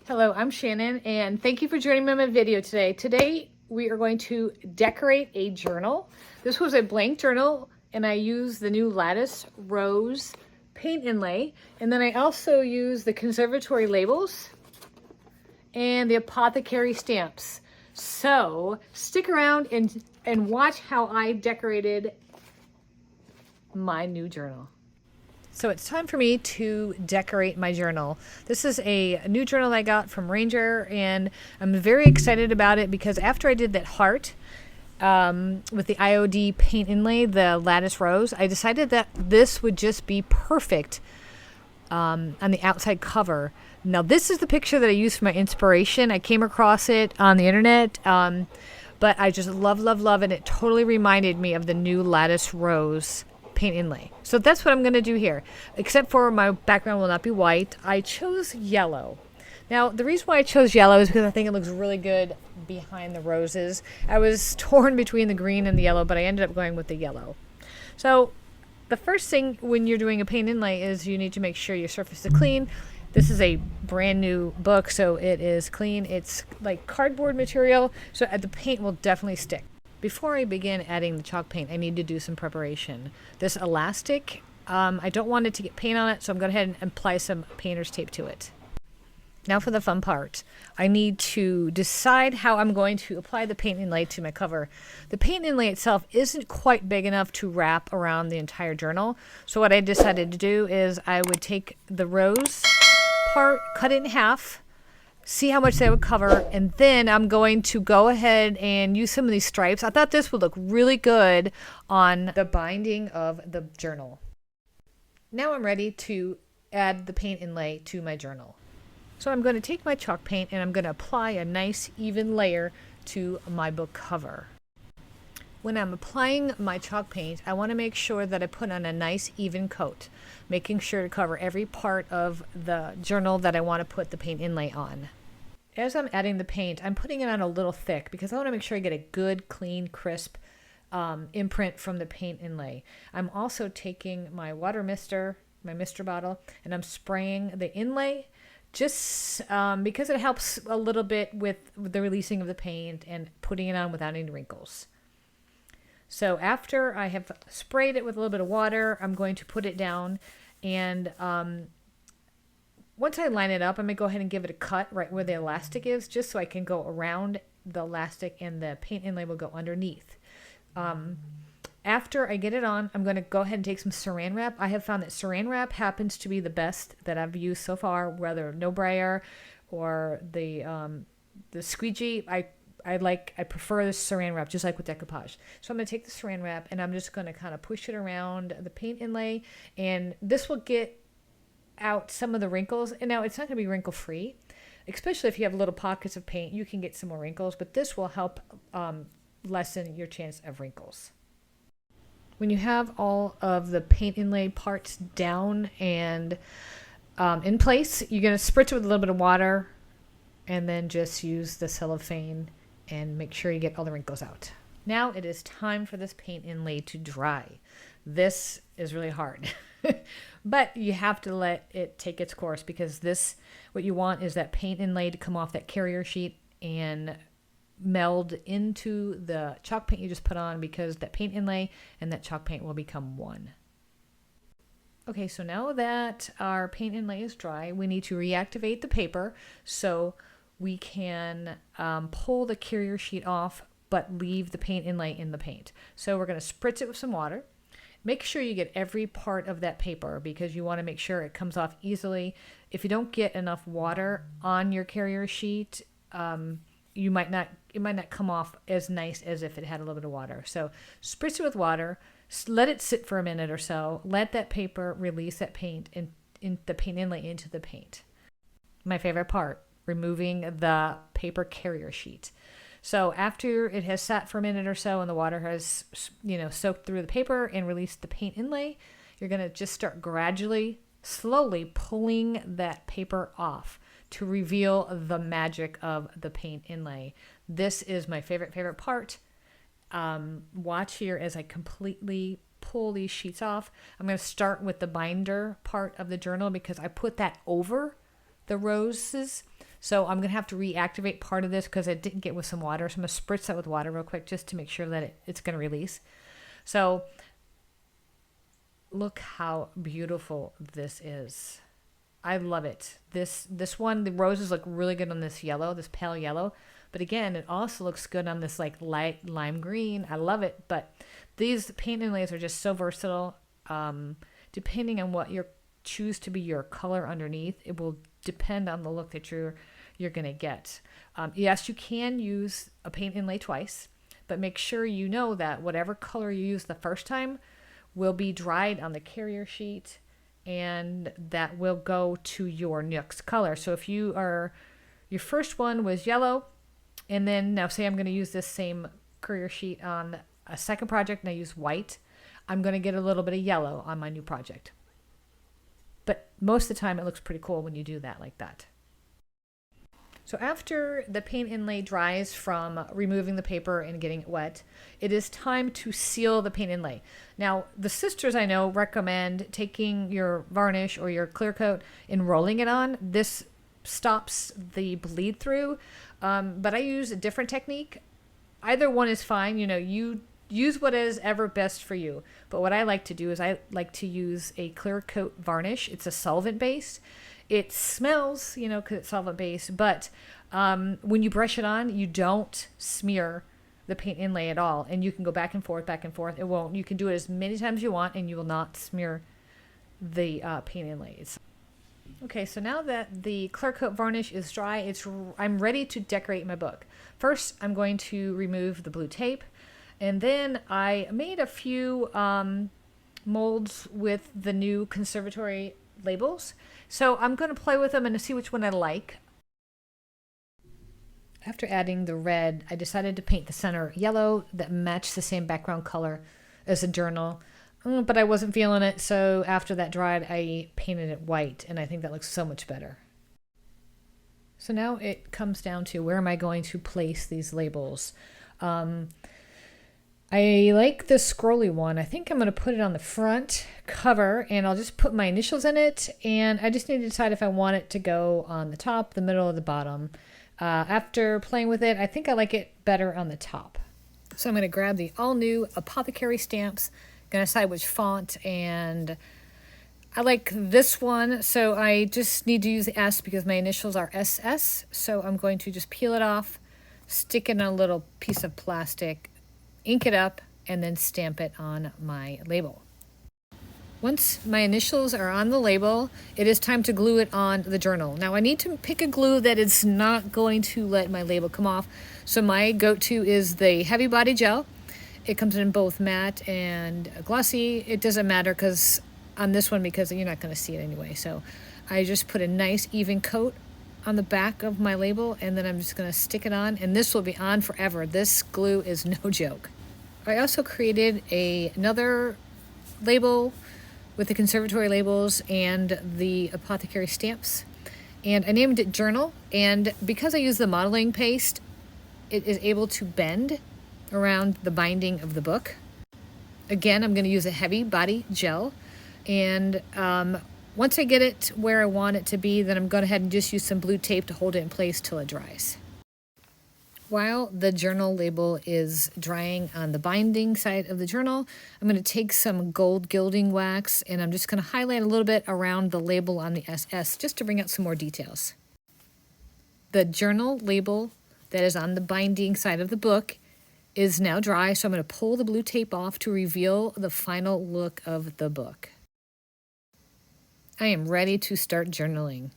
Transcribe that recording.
Hello, I'm Shannon, and thank you for joining me on my video today. Today, we are going to decorate a journal. This was a blank journal, and I used the new Lattice Rose Paint Inlay, and then I also used the Conservatory Labels and the Apothecary Stamps. So, stick around and watch how I decorated my new journal. So it's time for me to decorate my journal. This is a new journal I got from Ranger, and I'm very excited about it because after I did that heart with the IOD paint inlay, the Lattice Rose, I decided that this would just be perfect on the outside cover. Now this is the picture that I used for my inspiration. I came across it on the internet, but I just love it, and it totally reminded me of the new Lattice Rose paint inlay. So that's what I'm going to do here, except for my background will not be white. I chose yellow. Now the reason why I chose yellow is because I think it looks really good behind the roses. I was torn between the green and the yellow, but I ended up going with the yellow. So the first thing when you're doing a paint inlay is you need to make sure your surface is clean. This is a brand new book, so it is clean. It's like cardboard material, so the paint will definitely stick. Before I begin adding the chalk paint, I need to do some preparation. This elastic, I don't want it to get paint on it, so I'm going to go ahead and apply some painter's tape to it. Now for the fun part. I need to decide how I'm going to apply the paint inlay to my cover. The paint inlay itself isn't quite big enough to wrap around the entire journal, so what I decided to do is I would take the rose part, cut it in half, see how much they would cover, and then I'm going to go ahead and use some of these stripes. I thought this would look really good on the binding of the journal. Now I'm ready to add the paint inlay to my journal. So I'm going to take my chalk paint and I'm going to apply a nice even layer to my book cover. When I'm applying my chalk paint, I want to make sure that I put on a nice even coat, making sure to cover every part of the journal that I want to put the paint inlay on. As I'm adding the paint, I'm putting it on a little thick because I want to make sure I get a good, clean, crisp imprint from the paint inlay. I'm also taking my water mister, my mister bottle, and I'm spraying the inlay just because it helps a little bit with the releasing of the paint and putting it on without any wrinkles. So after I have sprayed it with a little bit of water, I'm going to put it down, and once I line it up, I'm going to go ahead and give it a cut right where the elastic is, just so I can go around the elastic and the paint inlay will go underneath. After I get it on, I'm going to go ahead and take some saran wrap. I have found that saran wrap happens to be the best that I've used so far, whether no brayer or the squeegee. I prefer the saran wrap, just like with decoupage. So I'm going to take the saran wrap and I'm just going to kind of push it around the paint inlay, and this will get out some of the wrinkles. And now it's not going to be wrinkle free, especially if you have little pockets of paint. You can get some more wrinkles, but this will help lessen your chance of wrinkles. When you have all of the paint inlay parts down and in place, you're going to spritz it with a little bit of water and then just use the cellophane and make sure you get all the wrinkles out. Now it is time for this paint inlay to dry. This is really hard. But you have to let it take its course, because what you want is that paint inlay to come off that carrier sheet and meld into the chalk paint you just put on, because that paint inlay and that chalk paint will become one. Okay, so now that our paint inlay is dry, we need to reactivate the paper so we can pull the carrier sheet off but leave the paint inlay in the paint. So we're going to spritz it with some water. Make sure you get every part of that paper, because you want to make sure it comes off easily. If you don't get enough water on your carrier sheet, it might not come off as nice as if it had a little bit of water. So spritz it with water, let it sit for a minute or so, let that paper release that paint and in the paint inlay into the paint. My favorite part, removing the paper carrier sheet. So after it has sat for a minute or so and the water has, soaked through the paper and released the paint inlay, you're going to just start gradually, slowly pulling that paper off to reveal the magic of the paint inlay. This is my favorite part. Watch here as I completely pull these sheets off. I'm going to start with the binder part of the journal because I put that over the roses So I'm going to have to reactivate part of this because I didn't get with some water. So I'm going to spritz that with water real quick just to make sure that it's going to release. So look how beautiful this is. I love it. This one, the roses look really good on this yellow, this pale yellow. But again, it also looks good on this like light lime green. I love it. But these paint inlays are just so versatile. Depending on what you choose to be your color underneath, it will depend on the look that you're going to get. Yes, you can use a paint inlay twice, but make sure you know that whatever color you use the first time will be dried on the carrier sheet, and that will go to your next color. So if your first one was yellow, and then now say I'm going to use this same carrier sheet on a second project and I use white, I'm going to get a little bit of yellow on my new project. But most of the time it looks pretty cool when you do that like that. So after the paint inlay dries from removing the paper and getting it wet, it is time to seal the paint inlay. Now, the sisters I know recommend taking your varnish or your clear coat and rolling it on. This stops the bleed through, but I use a different technique. Either one is fine. You use what is ever best for you. But what I like to do is I like to use a clear coat varnish. It's a solvent based. It smells, because it's solvent based, but when you brush it on, you don't smear the paint inlay at all. And you can go back and forth, back and forth. It won't. You can do it as many times as you want, and you will not smear the paint inlays. Okay, so now that the clear coat varnish is dry, I'm ready to decorate my book. First, I'm going to remove the blue tape, and then I made a few molds with the new Conservatory Labels. So I'm going to play with them and see which one I like. After adding the red, I decided to paint the center yellow that matched the same background color as the journal. But I wasn't feeling it, so after that dried, I painted it white, and I think that looks so much better. So now it comes down to where am I going to place these labels. I like this scrolly one. I think I'm going to put it on the front cover, and I'll just put my initials in it, and I just need to decide if I want it to go on the top, the middle, or the bottom. After playing with it, I think I like it better on the top. So I'm going to grab the all-new Apothecary stamps, going to decide which font, and I like this one, so I just need to use the S because my initials are SS, so I'm going to just peel it off, stick it in a little piece of plastic, ink it up, and then stamp it on my label. Once my initials are on the label, it is time to glue it on the journal. Now I need to pick a glue that is not going to let my label come off. So my go-to is the Heavy Body Gel. It comes in both matte and glossy. It doesn't matter because on this one, because you're not going to see it anyway. So I just put a nice even coat on the back of my label, and then I'm just going to stick it on, and this will be on forever. This glue is no joke. I also created another label with the Conservatory Labels and the Apothecary stamps, and I named it Journal, and because I use the modeling paste, it is able to bend around the binding of the book. Again, I'm going to use a Heavy Body Gel, and once I get it where I want it to be, then I'm going to go ahead and just use some blue tape to hold it in place till it dries. While the journal label is drying on the binding side of the journal, I'm going to take some gold gilding wax, and I'm just going to highlight a little bit around the label on the SS just to bring out some more details. The journal label that is on the binding side of the book is now dry, so I'm going to pull the blue tape off to reveal the final look of the book. I am ready to start journaling.